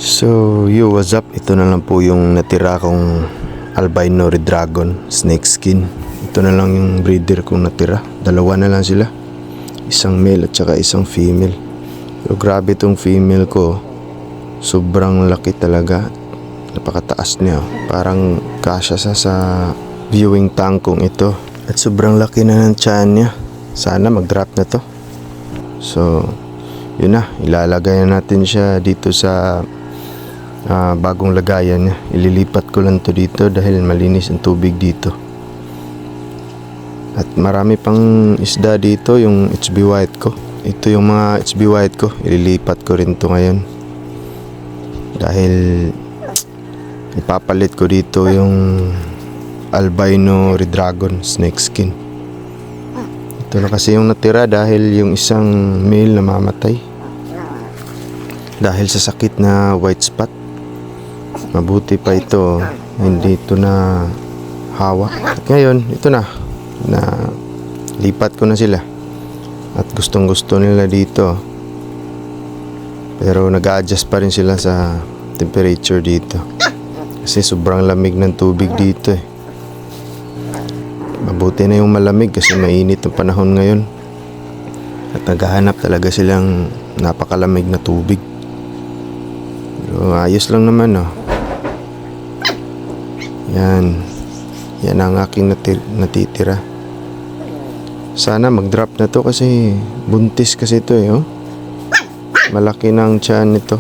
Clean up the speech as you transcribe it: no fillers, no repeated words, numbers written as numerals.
So, what's up? Ito na lang po yung natira kong albino red dragon snake skin. Ito na lang yung breeder kong natira. Dalawa na lang sila. Isang male at saka isang female. Pero grabe tong female ko. Sobrang laki talaga. Napakataas niya. Parang kasya sa viewing tank kong ito. At sobrang laki na ng tiyan niya. Sana mag-drop na to. So, yun na. Ilalagay na natin siya dito sa bagong lagayan niya. Ililipat ko lang to dito dahil malinis ang tubig dito. At marami pang isda dito, yung HB white ko. Ito yung mga HB white ko. Ililipat ko rin to ngayon. Dahil ipapalit ko dito yung albino red dragon snake skin. Ito na kasi yung natira dahil yung isang male namamatay dahil sa sakit na white spot. Mabuti pa ito, hindi ito na hawak. At ngayon, ito na lipat ko na sila. At gustong gusto nila dito. Pero nag-a-adjust pa rin sila sa temperature dito. Kasi sobrang lamig ng tubig dito eh. Mabuti na yung malamig kasi mainit ang panahon ngayon. At naghahanap talaga silang napakalamig na tubig. Pero ayos lang naman oh. Yan ang aking natitira. Sana mag-drop na to kasi buntis kasi ito eh oh. Malaki na ang tiyan nito.